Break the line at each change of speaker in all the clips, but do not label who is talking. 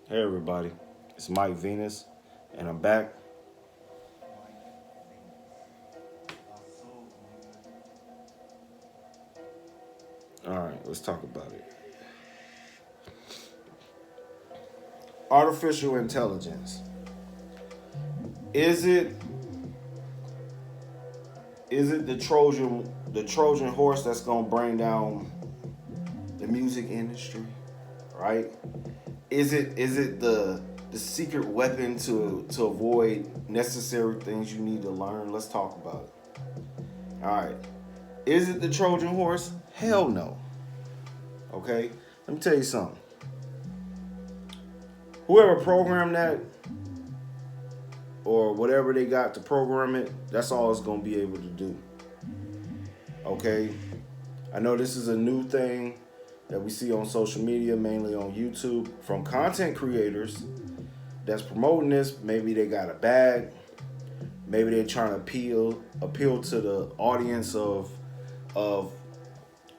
Hey everybody, it's Mike Venus, and I'm back. All right, let's talk about it. Artificial intelligence. Is it the Trojan horse that's gonna bring down the music industry, right? Is it the secret weapon to avoid necessary things you need to learn? Let's talk about it. All right. Is it the Trojan horse? Hell no. Okay? Let me tell you something. Whoever programmed that or whatever they got to program it, that's all it's going to be able to do. Okay? I know this is a new thing that we see on social media, mainly on YouTube, from content creators that's promoting this. Maybe they got a bag. Maybe they're trying to appeal to the audience of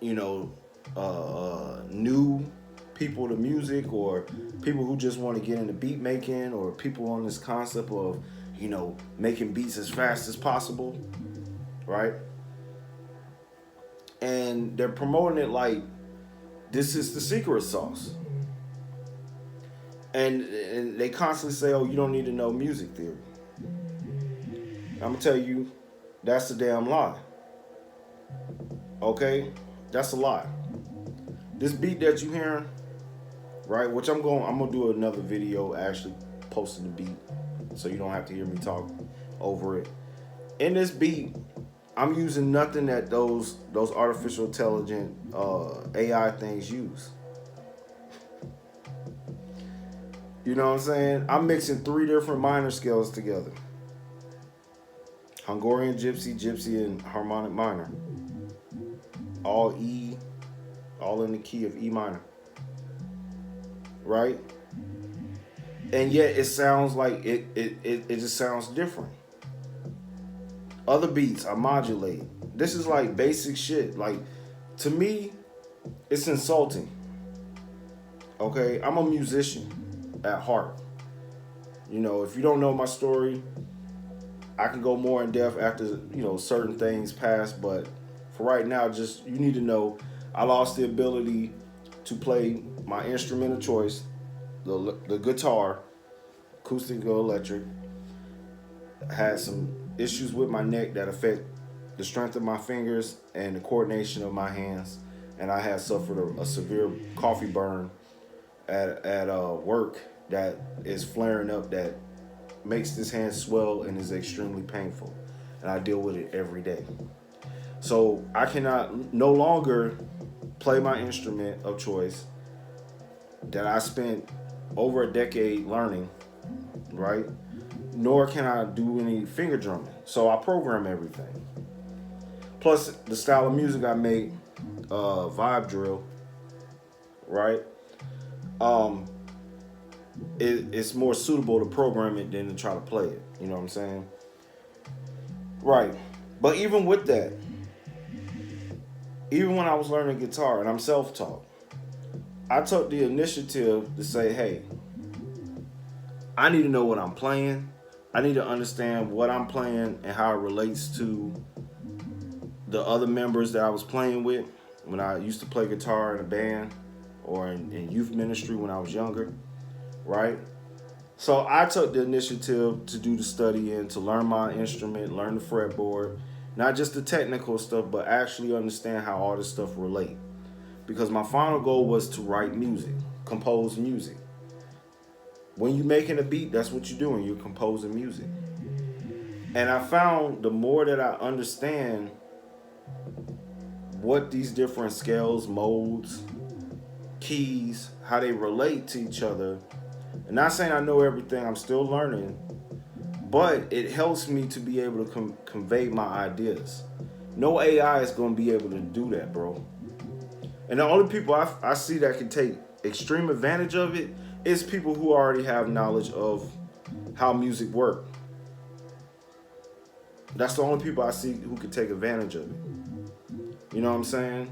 you know new people to music, or people who just want to get into beat making, or people on this concept of making beats as fast as possible, right? And they're promoting it like this is the secret sauce, and they constantly say, oh, you don't need to know music theory. I'm gonna tell you, that's a damn lie. Okay, that's a lie. This beat that you hearing, right? Which I'm gonna do another video actually posting the beat, so you don't have to hear me talk over it. In this beat, I'm using nothing that those artificial intelligent AI things use. You know what I'm saying? I'm mixing three different minor scales together: Hungarian gypsy, gypsy, and harmonic minor. All E, all in the key of E minor, right? And yet it sounds like it just sounds different. Other beats I modulate. This is like basic shit. Like, to me, it's insulting. Okay, I'm a musician at heart. If you don't know my story, I can go more in depth after certain things pass. But for right now, just you need to know I lost the ability to play my instrument of choice, the guitar, acoustic or electric. I had some issues with my neck that affect the strength of my fingers and the coordination of my hands, and I had suffered a severe coffee burn at work that is flaring up, that makes this hand swell and is extremely painful, and I deal with it every day. So I cannot no longer play my instrument of choice that I spent over a decade learning, right? Nor can I do any finger drumming. So I program everything. Plus, the style of music I make, vibe drill, right? Um, it's more suitable to program it than to try to play it. You know what I'm saying? Right. But even with that, even when I was learning guitar, and I'm self-taught, I took the initiative to say, hey, I need to know what I'm playing. I need to understand what I'm playing and how it relates to the other members that I was playing with when I used to play guitar in a band or in youth ministry when I was younger, right? So I took the initiative to do the studying, to learn my instrument, learn the fretboard, not just the technical stuff, but actually understand how all this stuff relate. Because my final goal was to write music, compose music. When you're making a beat, that's what you're doing. You're composing music. And I found the more that I understand what these different scales, modes, keys, how they relate to each other. And not saying I know everything, I'm still learning, but it helps me to be able to convey my ideas. No AI is going to be able to do that, bro. And the only people I see that can take extreme advantage of it is people who already have knowledge of how music works. That's the only people I see who can take advantage of it. You know what I'm saying?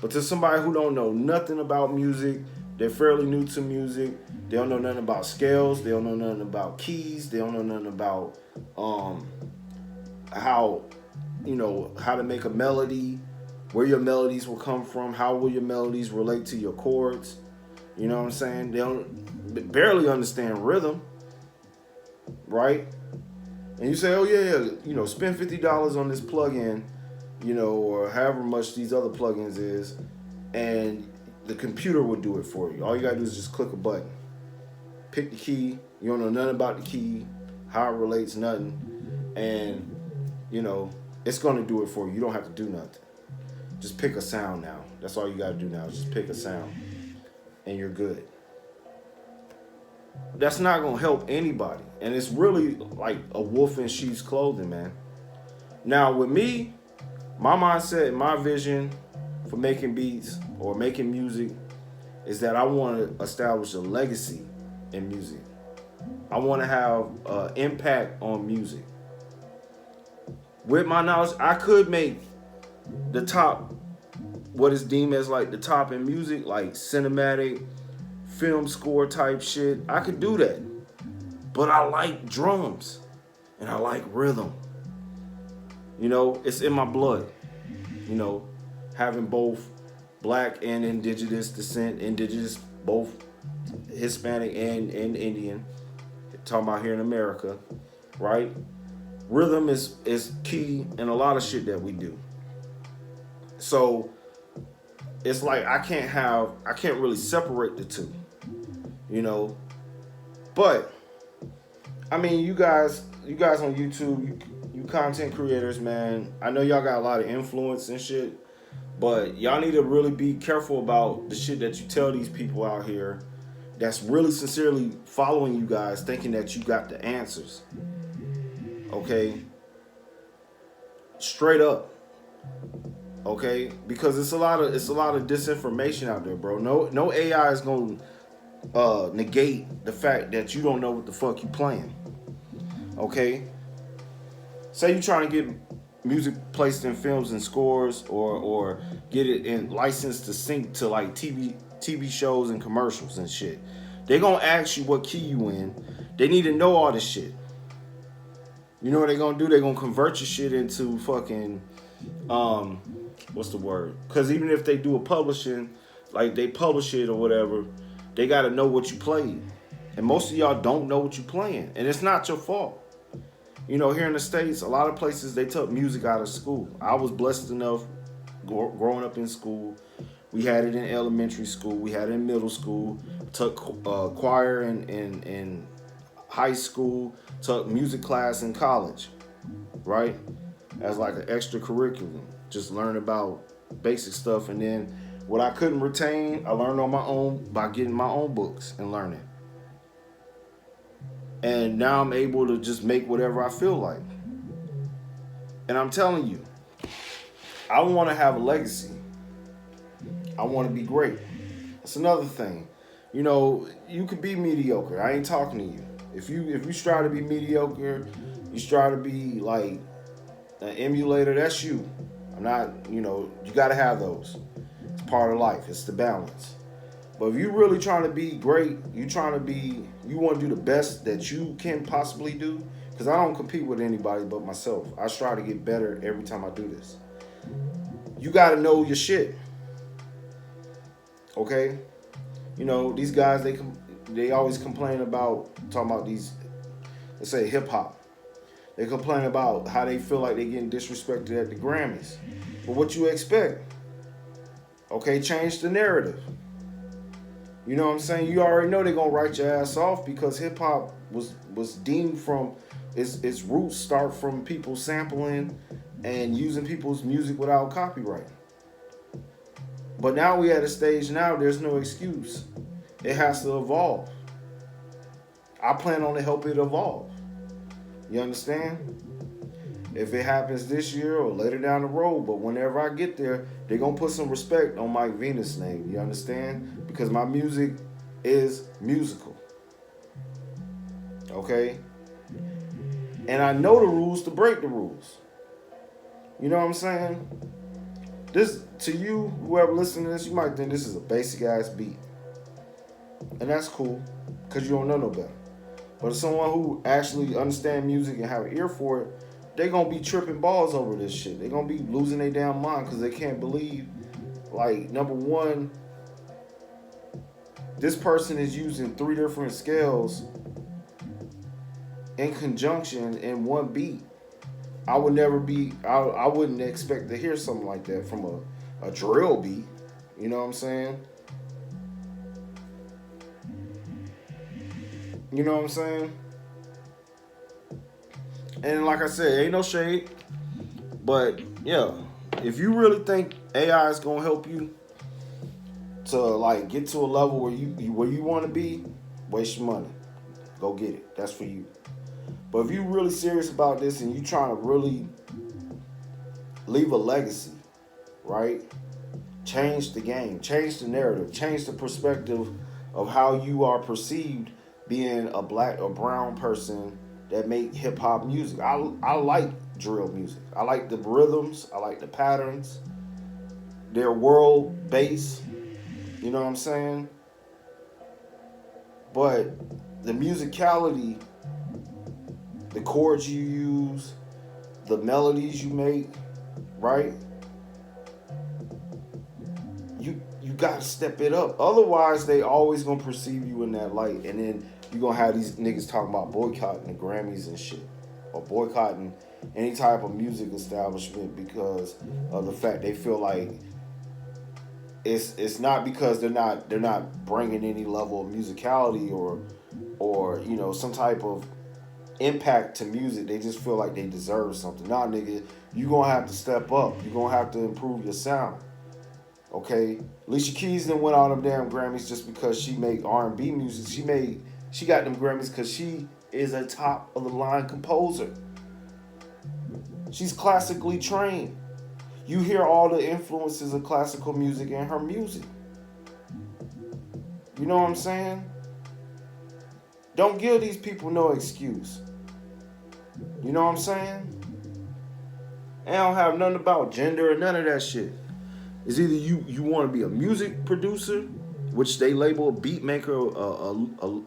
But to somebody who don't know nothing about music, They're fairly new to music. They don't know nothing about scales. They don't know nothing about keys. They don't know nothing about how how to make a melody, where your melodies will come from, how will your melodies relate to your chords. You know what I'm saying? They barely understand rhythm, right? And you say, oh yeah, spend $50 on this plugin, or however much these other plugins is, and the computer will do it for you. All you gotta do is just click a button, pick the key. You don't know nothing about the key, how it relates, nothing, and it's gonna do it for you. You don't have to do nothing. Just pick a sound now. That's all you gotta do now. Is just pick a sound, and you're good. That's not gonna help anybody, and it's really like a wolf in sheep's clothing, man. Now with me, my mindset, my vision for making beats or making music is that I want to establish a legacy in music. I want to have an impact on music. With my knowledge, I could make the top, what is deemed as like the top in music, like cinematic, film score type shit. I could do that. But I like drums and I like rhythm. It's in my blood. Having both black and indigenous descent, both Hispanic and Indian, talking about here in America, right? Rhythm is key in a lot of shit that we do. So it's like I can't really separate the two, But I mean, you guys on YouTube, you content creators, man. I know y'all got a lot of influence and shit, but y'all need to really be careful about the shit that you tell these people out here that's really sincerely following you guys, thinking that you got the answers. Okay? Straight up. Okay? Because it's a lot of disinformation out there, bro. No AI is going to negate the fact that you don't know what the fuck you playing. Okay? Say you're trying to get music placed in films and scores, or get it in licensed to sync to like TV shows and commercials and shit. They're gonna ask you what key you in. They need to know all this shit. You know what they're gonna do? They're gonna convert your shit into fucking what's the word? Because even if they do a publishing, like they publish it or whatever, they gotta know what you played. And most of y'all don't know what you playing, and it's not your fault. Here in the States, a lot of places, they took music out of school. I was blessed enough growing up in school. We had it in elementary school. We had it in middle school. Took choir in high school. Took music class in college, right? As like an extracurriculum. Just learn about basic stuff. And then what I couldn't retain, I learned on my own by getting my own books and learning. And now I'm able to just make whatever I feel like. And I'm telling you, I want to have a legacy. I want to be great. That's another thing. You could be mediocre. I ain't talking to you. If you strive to be mediocre, you strive to be like an emulator, that's you. I'm not, you got to have those. It's part of life. It's the balance. But if you really trying to be great, you want to do the best that you can possibly do, because I don't compete with anybody but myself. I strive to get better every time I do this. You got to know your shit. Okay? These guys, they always complain about, talking about these, let's say hip hop. They complain about how they feel like they're getting disrespected at the Grammys. But what you expect? Okay, change the narrative. You know what I'm saying? You already know they're going to write your ass off, because hip hop was deemed from, its roots start from people sampling and using people's music without copyright. But now we at a stage now, there's no excuse. It has to evolve. I plan on to help it evolve. You understand? If it happens this year or later down the road, but whenever I get there, they're going to put some respect on Mike Venus' name. You understand? Because my music is musical. Okay? And I know the rules to break the rules. You know what I'm saying? This, to you, whoever listening to this, you might think this is a basic ass beat. And that's cool, because you don't know no better. But if someone who actually understand music and have an ear for it, they gonna be tripping balls over this shit. They gonna be losing their damn mind because they can't believe, like, number one, this person is using three different scales in conjunction in one beat. I would never be. I wouldn't expect to hear something like that from a drill beat. You know what I'm saying? You know what I'm saying? And like I said, ain't no shade. But yeah, if you really think AI is gonna help you to like get to a level where you want to be, waste your money. Go get it. That's for you. But if you really serious about this and you trying to really leave a legacy, right? Change the game, change the narrative, change the perspective of how you are perceived being a black or brown person that make hip hop music. I like drill music. I like the rhythms, I like the patterns. They're world based, you know what I'm saying? But the musicality, the chords you use, the melodies you make, right? You gotta step it up. Otherwise, they always gonna perceive you in that light, and then you gonna have these niggas talking about boycotting the Grammys and shit, or boycotting any type of music establishment because of the fact they feel like it's not because they're not bringing any level of musicality or you know some type of impact to music. They just feel like they deserve something. Nah, nigga, you gonna have to step up. You gonna have to improve your sound. Okay, Alicia Keys didn't win all them damn Grammys just because she made R&B music. She got them Grammys because she is a top of the line composer. She's classically trained. You hear all the influences of classical music in her music. You know what I'm saying? Don't give these people no excuse. You know what I'm saying? They don't have nothing about gender or none of that shit. It's either you want to be a music producer, which they label a beat maker,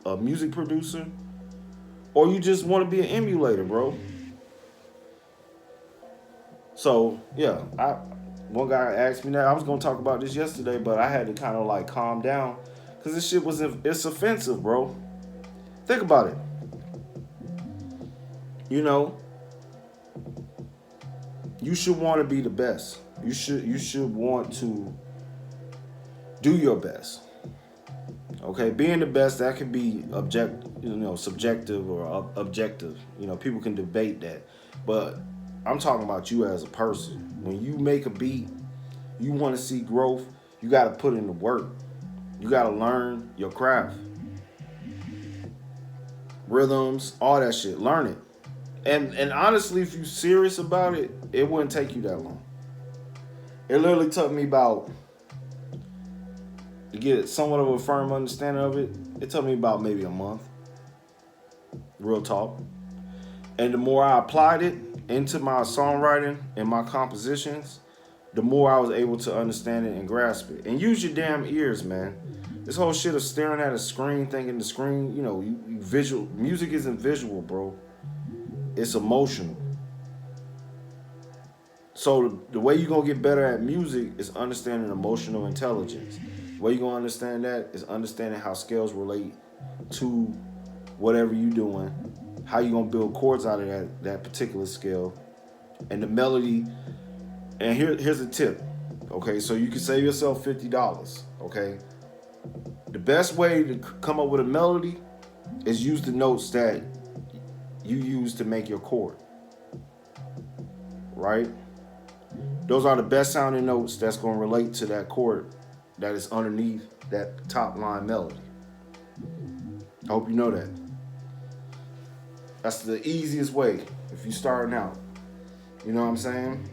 a music producer, or you just want to be an emulator, bro. So yeah, one guy asked me that. I was gonna talk about this yesterday, but I had to kind of like calm down because this shit it's offensive, bro. Think about it. You know, you should want to be the best. You should want to do your best. Okay, being the best that can be subjective or objective. You know, people can debate that, but I'm talking about you as a person. When you make a beat, you want to see growth. You got to put in the work. You got to learn your craft, rhythms, all that shit. Learn it. And honestly, if you're serious about it, it wouldn't take you that long. It literally took me about to get somewhat of a firm understanding of it. It took me about maybe a month. Real talk. And the more I applied it into my songwriting and my compositions, the more I was able to understand it and grasp it. And use your damn ears, man. This whole shit of staring at a screen, thinking the screen, you visual. Music isn't visual, bro. It's emotional. So the way you're going to get better at music is understanding emotional intelligence. The way you're going to understand that is understanding how scales relate to whatever you're doing, how you're going to build chords out of that particular scale, and the melody. And here's a tip, okay? So you can save yourself $50, okay? The best way to come up with a melody is use the notes that you use to make your chord, right? Those are the best sounding notes that's going to relate to that chord that is underneath that top line melody. I hope you know that. That's the easiest way if you're starting out. You know what I'm saying?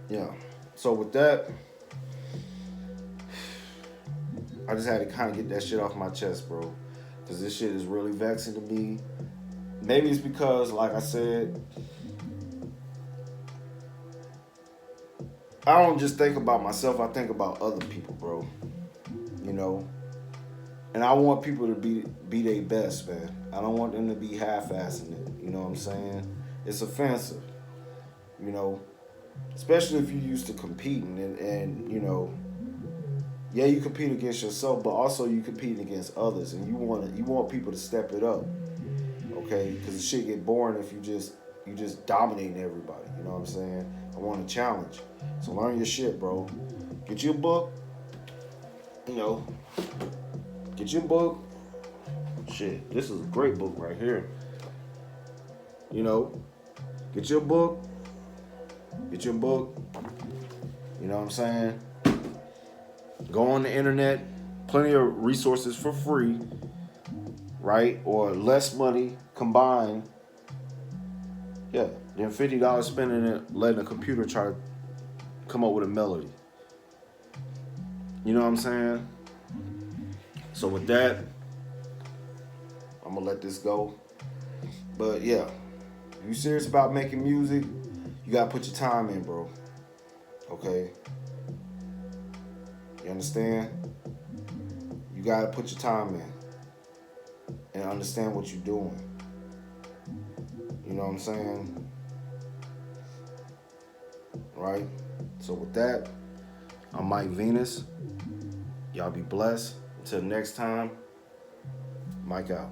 Yeah. So with that, I just had to kind of get that shit off my chest, bro. Because this shit is really vexing to me. Maybe it's because, like I said, I don't just think about myself, I think about other people, bro. You know? And I want people to be their best, man. I don't want them to be half-assing it. You know what I'm saying? It's offensive, you know, especially if you used to competing and yeah, you compete against yourself, but also you compete against others, and you want people to step it up, okay? Because the shit get boring if you just dominating everybody. You know what I'm saying? I want a challenge, so learn your shit, bro. Get your book, you know. Get your book. Shit, this is a great book right here. You know, get your book. Get your book. You know what I'm saying? Go on the internet. Plenty of resources for free, right? Or less money combined. Yeah, then $50 spending it, letting a computer try to come up with a melody. You know what I'm saying? So with that, I'm gonna let this go. But yeah, if you serious about making music, you gotta put your time in, bro. Okay? You understand? You gotta put your time in and understand what you're doing. You know what I'm saying? Right? So with that, I'm Mike Venus. Y'all be blessed. Until next time, Mike out.